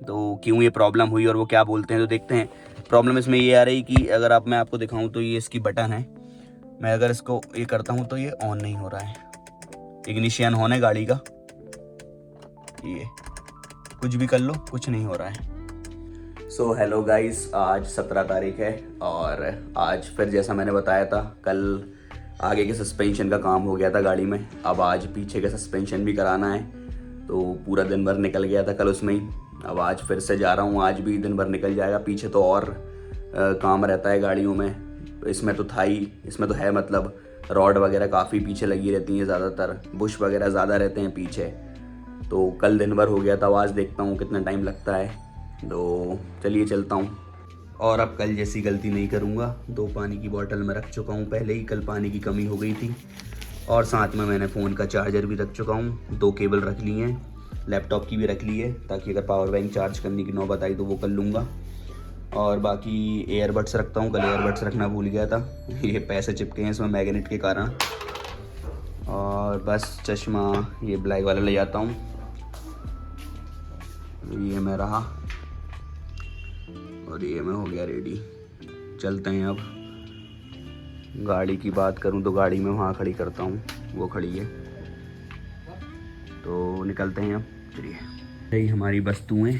तो क्यों ये प्रॉब्लम हुई और वो क्या बोलते हैं तो देखते हैं। प्रॉब्लम इसमें ये आ रही कि अगर आप मैं आपको दिखाऊं तो ये इसकी बटन है। मैं अगर इसको ये करता हूं तो ये ऑन नहीं हो रहा है। इग्निशन ऑन है गाड़ी का, ये कुछ भी कर लो कुछ नहीं हो रहा है। सो हेलो गाइस, आज 17 तारीख है और आज फिर जैसा मैंने बताया था कल आगे के सस्पेंशन का काम हो गया था गाड़ी में। अब आज पीछे के सस्पेंशन भी कराना है, तो पूरा दिन भर निकल गया था कल उसमें ही। अब आज फिर से जा रहा हूँ, आज भी दिन भर निकल जाएगा। पीछे तो और काम रहता है गाड़ियों में, इसमें तो था ही, इसमें तो है मतलब रॉड वगैरह काफ़ी पीछे लगी रहती हैं, ज़्यादातर बुश वगैरह ज़्यादा रहते हैं पीछे। तो कल दिन भर हो गया था, आज देखता हूँ कितना टाइम लगता है। तो चलिए चलता हूँ और अब कल जैसी गलती नहीं करूँगा। 2 पानी की बोतल में रख चुका हूँ पहले ही, कल पानी की कमी हो गई थी। और साथ में मैंने फ़ोन का चार्जर भी रख चुका हूँ, 2 केबल रख ली हैं, लैपटॉप की भी रख ली है ताकि अगर पावर बैंक चार्ज करने की नौबत आई तो वो कर लूँगा। और बाकी एयरबड्स रखता हूँ, कल एयरबड्स रखना भूल गया था ये पैसे चिपके हैं इसमें मैग्नेट के कारण। और बस चश्मा ये ब्लैक वाला ले जाता हूँ, ये मैं रहा और ये मैं हो गया रेडी। चलते हैं अब। गाड़ी की बात करूं तो गाड़ी में वहाँ खड़ी करता हूँ, वो खड़ी है, तो निकलते हैं अब। चलिए, यही हमारी वस्तुएं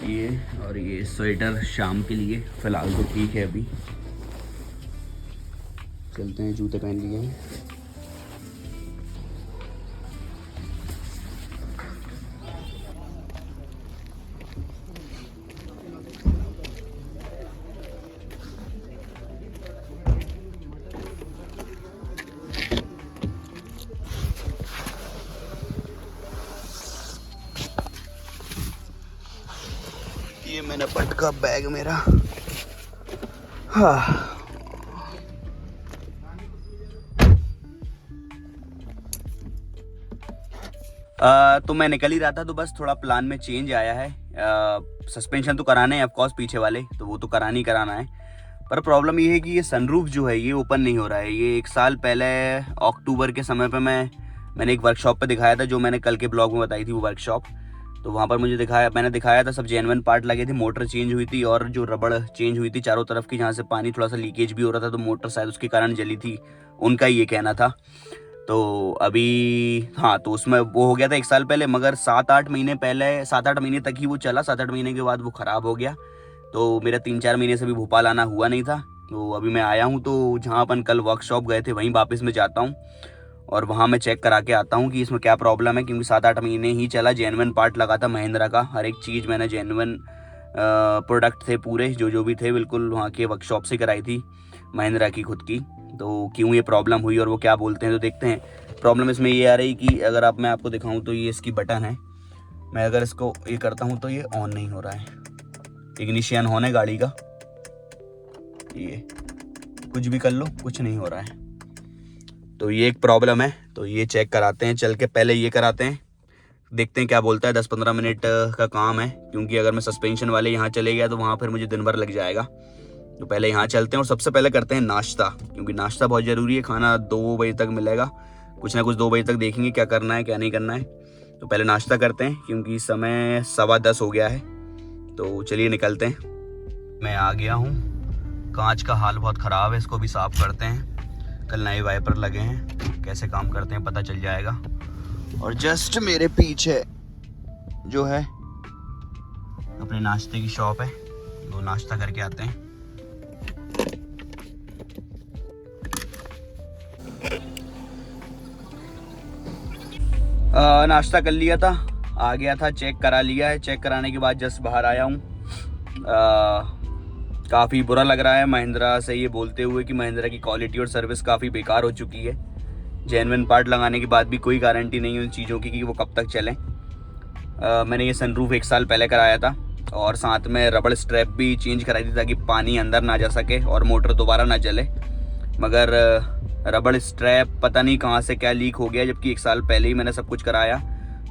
ये, और ये स्वेटर शाम के लिए, फ़िलहाल तो ठीक है अभी। चलते हैं, जूते पहन लिए हैं। ये मैंने पटका बैग मेरा। हाँ, तो मैं निकल ही रहा था, तो बस थोड़ा प्लान में चेंज आया है। सस्पेंशन तो कराने हैं ऑफकोर्स पीछे वाले, तो वो तो कराना ही कराना है। पर प्रॉब्लम ये है कि ये सनरूफ जो है ये ओपन नहीं हो रहा है। ये 1 साल पहले अक्टूबर के समय पे मैंने एक वर्कशॉप पे दिखाया था, जो मैंने कल के ब्लॉग में बताई थी वो वर्कशॉप। तो वहाँ पर मैंने दिखाया था, सब जेन्युइन पार्ट लगे थे, मोटर चेंज हुई थी और जो रबड़ चेंज हुई थी चारों तरफ की, जहाँ से पानी थोड़ा सा लीकेज भी हो रहा था, तो मोटर शायद उसके कारण जली थी, उनका ये कहना था। तो अभी हाँ, तो उसमें वो हो गया था 1 साल पहले, मगर 7-8 महीने पहले, 7-8 महीने तक ही वो चला। 7-8 महीने के बाद वो ख़राब हो गया। तो मेरा 3-4 महीने से भी भोपाल आना हुआ नहीं था। तो अभी मैं आया हूँ, तो जहाँ अपन कल वर्कशॉप गए थे वहीं वापस में जाता हूँ और वहाँ मैं चेक करा के आता हूँ कि इसमें क्या प्रॉब्लम है, क्योंकि 7-8 महीने ही चला। जेन्युइन पार्ट लगा था महिंद्रा का, हर एक चीज़ मैंने जेन्युइन प्रोडक्ट थे पूरे, जो भी थे बिल्कुल वहाँ के वर्कशॉप से कराई थी, महिंद्रा की खुद की। तो क्यों ये प्रॉब्लम हुई और वो क्या बोलते हैं तो देखते हैं। प्रॉब्लम इसमें ये आ रही कि अगर मैं आपको दिखाऊं तो ये इसकी बटन है। मैं अगर इसको ये करता हूं तो ये ऑन नहीं हो रहा है। इग्निशन ऑन है गाड़ी का, ये कुछ भी कर लो कुछ नहीं हो रहा है। तो ये एक प्रॉब्लम है, तो ये चेक कराते हैं चल के। पहले ये कराते हैं, देखते हैं क्या बोलता है। 10-15 मिनट का काम है, क्योंकि अगर मैं सस्पेंशन वाले यहाँ चले गया तो वहाँ फिर मुझे दिन भर लग जाएगा। तो पहले यहाँ चलते हैं और सबसे पहले करते हैं नाश्ता, क्योंकि नाश्ता बहुत ज़रूरी है। खाना 2 बजे तक मिलेगा, कुछ ना कुछ 2 बजे तक देखेंगे क्या करना है क्या नहीं करना है। तो पहले नाश्ता करते हैं, क्योंकि समय 10:15 हो गया है। तो चलिए निकलते हैं। मैं आ गया हूँ, कांच का हाल बहुत ख़राब है, इसको भी साफ़ करते हैं। कल नए वाइपर लगे हैं, कैसे काम करते हैं पता चल जाएगा। और जस्ट मेरे पीछे जो है अपने नाश्ते की शॉप है, तो नाश्ता करके आते हैं। नाश्ता कर लिया था, आ गया था, चेक करा लिया है। चेक कराने के बाद जस्ट बाहर आया हूँ। काफ़ी बुरा लग रहा है महिंद्रा से ये बोलते हुए कि महिंद्रा की क्वालिटी और सर्विस काफ़ी बेकार हो चुकी है। जेन्युइन पार्ट लगाने के बाद भी कोई गारंटी नहीं है उन चीज़ों की कि वो कब तक चलें। मैंने ये सनरूफ 1 साल पहले कराया था और साथ में रबड़ स्ट्रैप भी चेंज कराई थी ताकि पानी अंदर ना जा सके और मोटर दोबारा ना जले। मगर रबड़ स्ट्रैप पता नहीं कहाँ से क्या लीक हो गया, जबकि 1 साल पहले ही मैंने सब कुछ कराया।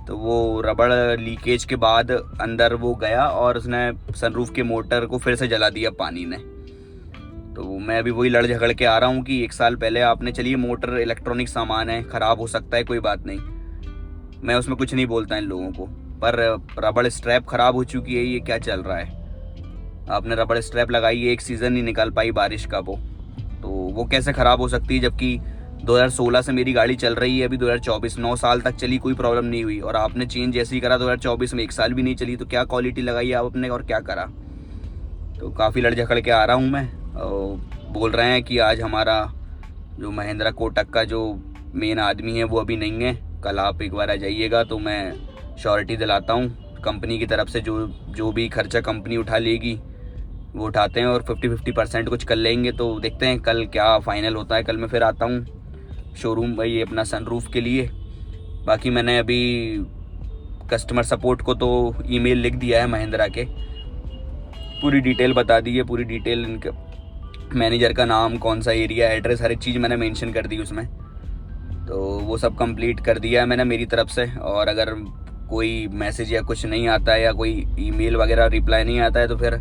तो वो रबड़ लीकेज के बाद अंदर वो गया और उसने सनरूफ के मोटर को फिर से जला दिया पानी ने। तो मैं अभी वही लड़ झगड़ के आ रहा हूँ कि 1 साल पहले आपने, चलिए मोटर इलेक्ट्रॉनिक सामान है, ख़राब हो सकता है, कोई बात नहीं, मैं उसमें कुछ नहीं बोलता इन लोगों को, पर रबड़ स्ट्रैप ख़राब हो चुकी है। ये क्या चल रहा है? आपने रबड़ स्ट्रैप लगाई है, एक सीज़न नहीं निकाल पाई बारिश का वो, तो वो कैसे ख़राब हो सकती है? जबकि 2016 से मेरी गाड़ी चल रही है, अभी 2024, 9 साल तक चली, कोई प्रॉब्लम नहीं हुई। और आपने चेंज जैसे ही करा 2024 में, 1 साल भी नहीं चली, तो क्या क्वालिटी लगाई आप अपने और क्या करा? तो काफ़ी लड़ झगड़ के आ रहा हूँ मैं। और बोल रहे हैं कि आज हमारा जो महिंद्रा कोटक का जो मेन आदमी है वो अभी नहीं है, कल आप एक बार आ जाइएगा तो मैं श्योरिटी दिलाता हूँ। कंपनी की तरफ से जो भी खर्चा कंपनी उठा लेगी वो उठाते हैं और 50-50% कुछ कर लेंगे। तो देखते हैं कल क्या फ़ाइनल होता है। कल मैं फिर आता हूँ शोरूम भाई अपना सनरूफ के लिए। बाकी मैंने अभी कस्टमर सपोर्ट को तो ईमेल लिख दिया है महिंद्रा के, पूरी डिटेल बता दी है, पूरी डिटेल इनका मैनेजर का नाम, कौन सा एरिया, एड्रेस, हर एक चीज़ मैंने मेंशन कर दी उसमें। तो वो सब कंप्लीट कर दिया है मैंने मेरी तरफ से। और अगर कोई मैसेज या कुछ नहीं आता है या कोई ईमेल वगैरह रिप्लाई नहीं आता है तो फिर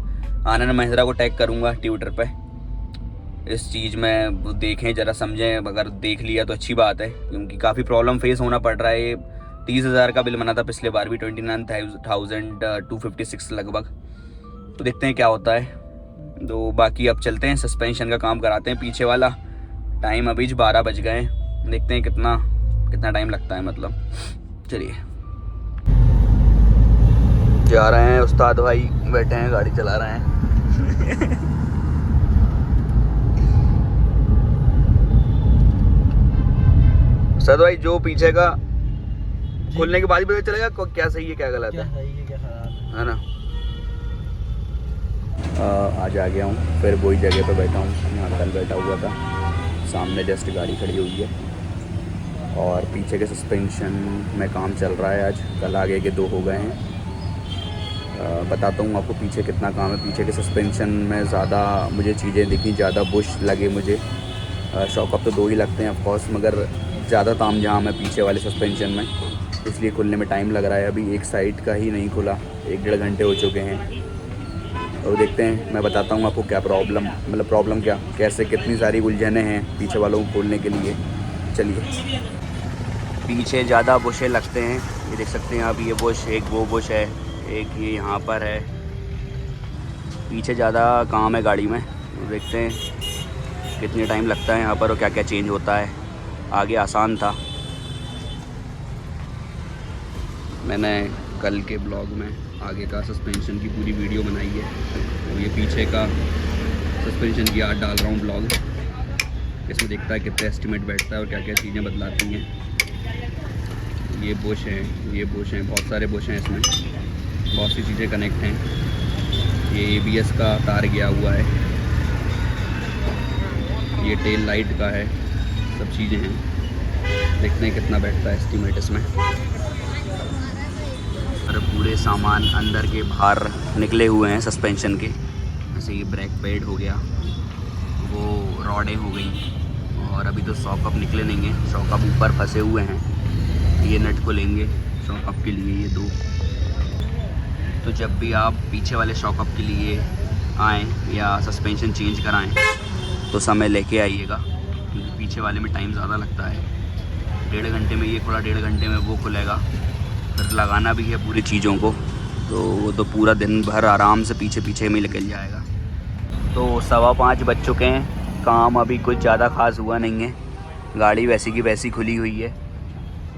आनंद महिंद्रा को टैग करूँगा ट्विटर पे। इस चीज़ में देखें, ज़रा समझें, अगर देख लिया तो अच्छी बात है, क्योंकि काफ़ी प्रॉब्लम फेस होना पड़ रहा है। ये 30,000 का बिल बना था पिछले बार भी, 29,256 लगभग। तो देखते हैं क्या होता है। तो बाकी अब चलते हैं, सस्पेंशन का काम कराते हैं पीछे वाला। टाइम अभी 12 बज गए हैं, देखते हैं कितना टाइम लगता है, मतलब। चलिए जा रहे हैं, उस्ताद भाई बैठे हैं, गाड़ी चला रहे हैं। उस्ताद भाई जो पीछे का खुलने के बाद ही पता चलेगा क्या सही है क्या गलत है ना। आज आ गया हूँ, फिर वही जगह पे बैठा हूँ, यहाँ कल बैठा हुआ था। सामने जस्ट गाड़ी खड़ी हुई है और पीछे के सस्पेंशन में काम चल रहा है आज। कल आगे के 2 हो गए हैं। बताता हूँ आपको पीछे कितना काम है। पीछे के सस्पेंशन में ज़्यादा मुझे चीज़ें दिखी, ज़्यादा बुश लगे मुझे। शॉकअप तो 2 ही लगते हैं ऑफकोर्स, मगर ज़्यादा तामझाम है पीछे वाले सस्पेंशन में, इसलिए खुलने में टाइम लग रहा है। अभी एक साइड का ही नहीं खुला, 1-1.5 घंटे हो चुके हैं। और देखते हैं, मैं बताता हूँ आपको क्या प्रॉब्लम क्या, कैसे, कितनी सारी उलझनें हैं पीछे वालों को खोलने के लिए। चलिए, पीछे ज़्यादा बुशें लगते हैं, ये देख सकते हैं आप। ये बुश, एक वो बुश है, एक ये यहाँ पर है। पीछे ज़्यादा काम है गाड़ी में। तो देखते हैं कितने टाइम लगता है यहाँ पर और क्या क्या चेंज होता है। आगे आसान था। मैंने कल के ब्लॉग में आगे का सस्पेंशन की पूरी वीडियो बनाई है, और ये पीछे का सस्पेंशन की आज डाल रहा हूँ ब्लॉग। इसमें देखता है कितने एस्टिमेट बैठता है और क्या क्या चीज़ें बदलाती हैं। ये बुश हैं, बहुत सारे बुश हैं इसमें, बहुत सी चीज़ें कनेक्ट हैं। ये ABS का तार गया हुआ है, ये टेल लाइट का है, सब चीज़ें हैं। देखते हैं कितना बैठता है एस्टिमेट इसमें। और पूरे सामान अंदर के बाहर निकले हुए हैं सस्पेंशन के। जैसे ये ब्रेक पैड हो गया, वो रॉडें हो गई, और अभी तो शॉकअप निकले नहीं हैं, शॉकअप ऊपर फंसे हुए हैं। ये नट को लेंगे शॉकअप के लिए, ये 2। तो जब भी आप पीछे वाले शॉकअप के लिए आएँ या सस्पेंशन चेंज कराएं तो समय लेके आइएगा, क्योंकि पीछे वाले में टाइम ज़्यादा लगता है। 1.5 घंटे में ये खुला, 1.5 घंटे में वो खुलेगा। फिर लगाना भी है पूरी चीज़ों को, तो वो तो पूरा दिन भर आराम से पीछे में निकल जाएगा। तो 5:15 बज चुके हैं, काम अभी कुछ ज़्यादा ख़ास हुआ नहीं है। गाड़ी वैसी की वैसी खुली हुई है।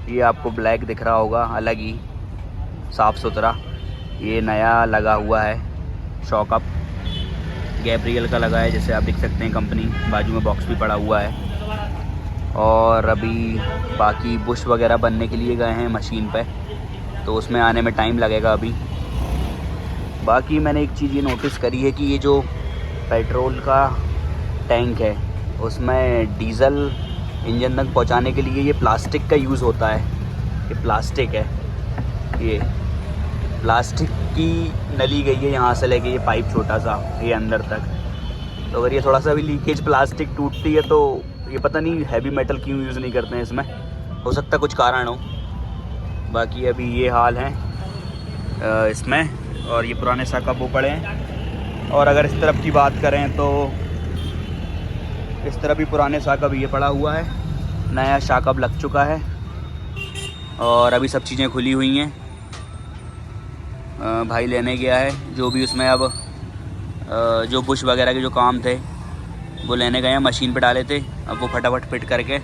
ये आपको ब्लैक दिख रहा होगा, अलग ही साफ़ सुथरा। ये नया लगा हुआ है शॉकअप, गैब्रियल का लगा है, जैसे आप देख सकते हैं कंपनी। बाजू में बॉक्स भी पड़ा हुआ है। और अभी बाकी बुश वगैरह बनने के लिए गए हैं मशीन पे, तो उसमें आने में टाइम लगेगा अभी। बाकी मैंने एक चीज़ ये नोटिस करी है कि ये जो पेट्रोल का टैंक है उसमें डीज़ल इंजन तक पहुंचाने के लिए ये प्लास्टिक का यूज़ होता है। ये प्लास्टिक है, ये प्लास्टिक की नली गई है यहाँ से लेके ये पाइप छोटा सा ये अंदर तक। तो अगर ये थोड़ा सा भी लीकेज, प्लास्टिक टूटती है तो ये पता नहीं हैवी मेटल क्यों यूज़ नहीं करते हैं इसमें, हो सकता कुछ कारण हो। बाकी अभी ये हाल है इसमें। और ये पुराने शॉकअप वो पड़े हैं। और अगर इस तरफ की बात करें तो इस तरफ भी पुराने शॉकअप ये पड़ा हुआ है, नया शॉकअप लग चुका है और अभी सब चीज़ें खुली हुई हैं। भाई लेने गया है जो भी उसमें अब जो बुश वगैरह के जो काम थे वो लेने गए हैं, मशीन पे डाले थे। अब वो फटाफट फिट करके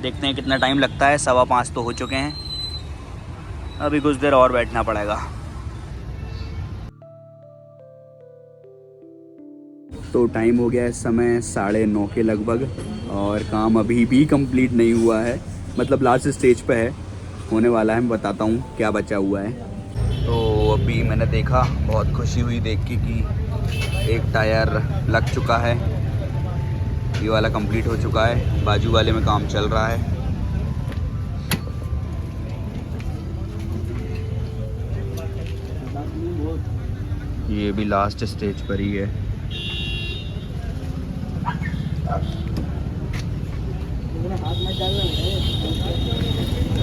देखते हैं कितना टाइम लगता है। 5:15 तो हो चुके हैं, अभी कुछ देर और बैठना पड़ेगा। तो टाइम हो गया है समय 9:30 के लगभग और काम अभी भी कंप्लीट नहीं हुआ है, मतलब लास्ट स्टेज पे है, होने वाला है। मैं बताता हूँ क्या बचा हुआ है। तो अभी मैंने देखा, बहुत खुशी हुई देख के कि एक टायर लग चुका है, ये वाला कंप्लीट हो चुका है, बाजू वाले में काम चल रहा है। ये भी लास्ट स्टेज पर ही है।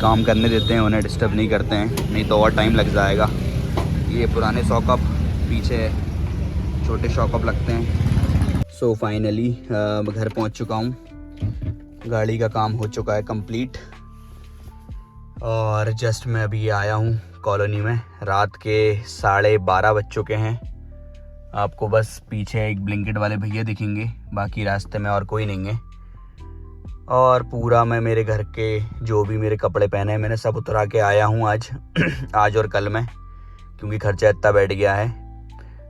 काम करने देते हैं, उन्हें डिस्टर्ब नहीं करते हैं, नहीं तो और टाइम लग जाएगा। ये पुराने शॉकअप, पीछे छोटे शॉकअप लगते हैं। सो फाइनली घर पहुंच चुका हूं, गाड़ी का काम हो चुका है कंप्लीट और जस्ट मैं अभी आया हूं कॉलोनी में। रात के 12:30 बज चुके हैं। आपको बस पीछे एक ब्लिंकिट वाले भैया दिखेंगे, बाकी रास्ते में और कोई नहीं है। और पूरा मैं मेरे घर के जो भी मेरे कपड़े पहने हैं मैंने सब उतरा के आया हूँ आज आज और कल में, क्योंकि खर्चा इतना बैठ गया है।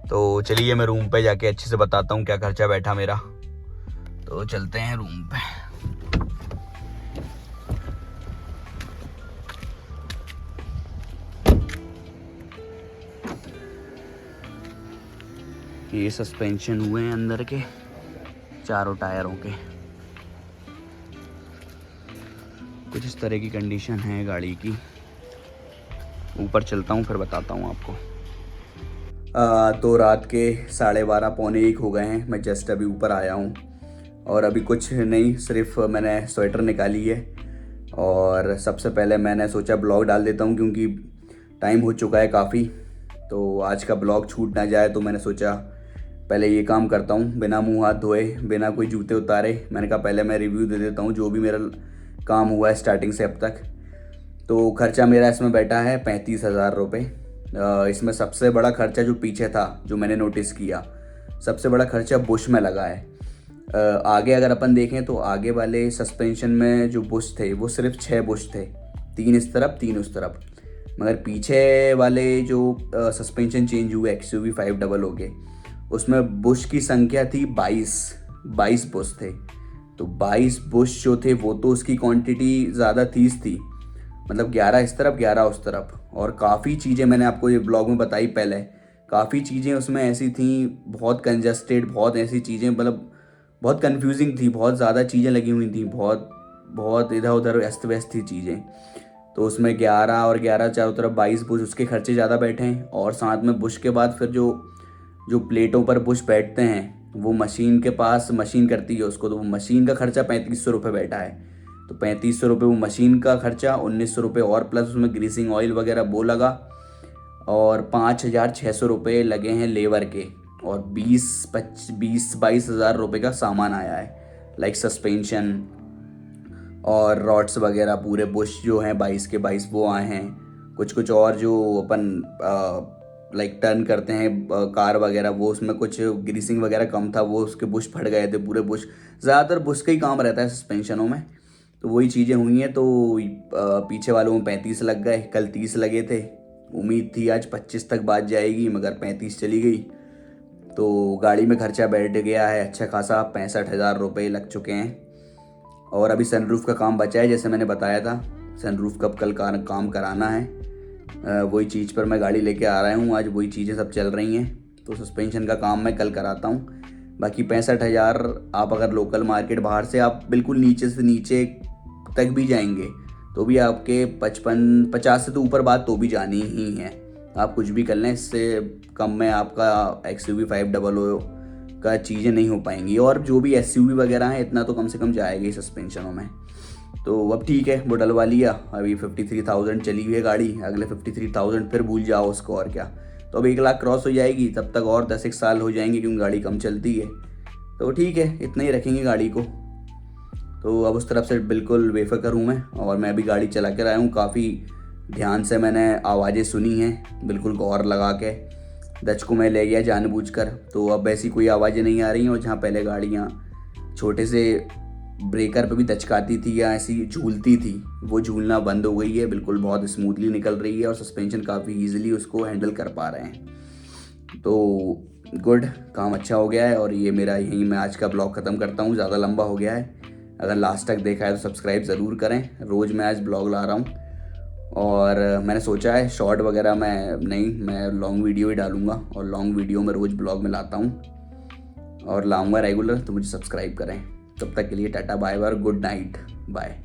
तो चलिए मैं रूम पे जाके अच्छे से बताता हूँ क्या खर्चा बैठा मेरा। तो चलते हैं रूम पे। ये सस्पेंशन हुए हैं अंदर के चारों टायरों के, कुछ इस तरह की कंडीशन है गाड़ी की। ऊपर चलता हूँ फिर बताता हूँ आपको। तो रात के 12:30 पौने 1 हो गए हैं, मैं जस्ट अभी ऊपर आया हूँ और अभी कुछ नहीं, सिर्फ मैंने स्वेटर निकाली है और सबसे पहले मैंने सोचा ब्लॉग डाल देता हूँ क्योंकि टाइम हो चुका है काफ़ी, तो आज का ब्लॉग छूट ना जाए। तो मैंने सोचा पहले ये काम करता हूँ, बिना मुंह हाथ धोए, बिना कोई जूते उतारे। मैंने कहा पहले मैं रिव्यू दे देता हूँ जो भी मेरा काम हुआ है स्टार्टिंग से अब तक। तो खर्चा मेरा इसमें बैठा है 35,000 रुपये। इसमें सबसे बड़ा खर्चा जो पीछे था, जो मैंने नोटिस किया, सबसे बड़ा खर्चा बुश में लगा है। आगे अगर अपन देखें तो आगे वाले सस्पेंशन में जो बुश थे वो सिर्फ 6 बुश थे, 3 इस तरफ 3 उस तरफ। मगर पीछे वाले जो सस्पेंशन चेंज हुए XUV 500 के, उसमें बुश की संख्या थी 22 बुश थे। तो 22 बुश जो थे वो तो उसकी क्वांटिटी ज़्यादा थी, मतलब 11 इस तरफ 11 उस तरफ। और काफ़ी चीज़ें मैंने आपको ये ब्लॉग में बताई पहले, काफ़ी चीज़ें उसमें ऐसी थी, बहुत कंजस्टेड, बहुत ऐसी चीज़ें, मतलब बहुत कंफ्यूजिंग थी, बहुत ज़्यादा चीज़ें लगी हुई थी, बहुत इधर उधर अस्त व्यस्त थी चीज़ें। तो उसमें 11 और 11 चारों तरफ 22 बुश, उसके खर्चे ज़्यादा बैठे हैं। और साथ में बुश के बाद फिर जो प्लेटों पर बुश बैठते हैं वो मशीन के पास, मशीन करती है उसको, तो वो मशीन का खर्चा 3500 रुपये बैठा है। तो 3500 रुपये वो मशीन का खर्चा, 1900 रुपये और प्लस उसमें ग्रीसिंग ऑयल वगैरह वो लगा, और 5,600 रुपये लगे हैं लेबर के, और 22,000 रुपये का सामान आया है, लाइक सस्पेंशन और रॉड्स वगैरह, पूरे बुश जो हैं 22 के 22 वो आए हैं। कुछ और जो अपन लाइक टर्न करते हैं कार वगैरह, वो उसमें कुछ ग्रीसिंग वगैरह कम था, वो उसके बुश फट गए थे पूरे बुश। ज़्यादातर बुश का ही काम रहता है सस्पेंशनों में, तो वही चीज़ें हुई हैं। तो पीछे वालों में 35 लग गए, कल 30 लगे थे। उम्मीद थी आज 25 तक बात जाएगी, मगर 35 चली गई। तो गाड़ी में खर्चा बैठ गया है अच्छा खासा, 65,000 रुपये लग चुके हैं। और अभी सनरूफ़ का काम बचा है, जैसे मैंने बताया था, सनरूफ़ कब कल का काम कराना है। वही चीज़ पर मैं गाड़ी लेके आ रहा हूँ आज, वही चीज़ें सब चल रही हैं। तो सस्पेंशन का काम मैं कल कराता हूँ। बाकी 65,000 आप अगर लोकल मार्केट बाहर से आप बिल्कुल नीचे से नीचे तक भी जाएंगे तो भी आपके 55-50 से तो ऊपर बात तो भी जानी ही है। आप कुछ भी कर लें, इससे कम में आपका XUV 500 का चीज़ें नहीं हो पाएंगी। और जो भी SUV वगैरह हैं इतना तो कम से कम जाएगी सस्पेंशनों में। तो अब ठीक है, वो डलवा लिया, अभी 53,000 चली हुई है गाड़ी, अगले 53,000 फिर भूल जाओ उसको, और क्या। तो अब 1 लाख क्रॉस हो जाएगी, तब तक और 10 साल हो जाएंगे क्योंकि गाड़ी कम चलती है। तो ठीक है, इतना ही रखेंगे गाड़ी को। तो अब उस तरफ से बिल्कुल बेफिक्र हूँ मैं, और मैं अभी गाड़ी चला कर आया हूँ। काफ़ी ध्यान से मैंने आवाज़ें सुनी हैं, बिल्कुल गौर लगा के। दच को मैं ले गया जानबूझकर, तो अब ऐसी कोई आवाज़ें नहीं आ रही हैं। और जहाँ पहले गाड़ियाँ छोटे से ब्रेकर पे भी दचकाती थी या ऐसी झूलती थी, वो झूलना बंद हो गई है। बिल्कुल बहुत स्मूथली निकल रही है और सस्पेंशन काफ़ी ईजिली उसको हैंडल कर पा रहे हैं। तो गुड, काम अच्छा हो गया है। और ये मेरा यहीं मैं आज का ब्लॉग ख़त्म करता हूँ, ज़्यादा लंबा हो गया है। अगर लास्ट तक देखा है तो सब्सक्राइब ज़रूर करें। रोज़ मैं आज ब्लॉग ला रहा हूँ और मैंने सोचा है शॉर्ट वगैरह मैं लॉन्ग वीडियो ही डालूँगा। और लॉन्ग वीडियो में रोज़ ब्लॉग में लाता हूँ और लाऊंगा रेगुलर, तो मुझे सब्सक्राइब करें। तब तक के लिए tata bye bye, good night, bye.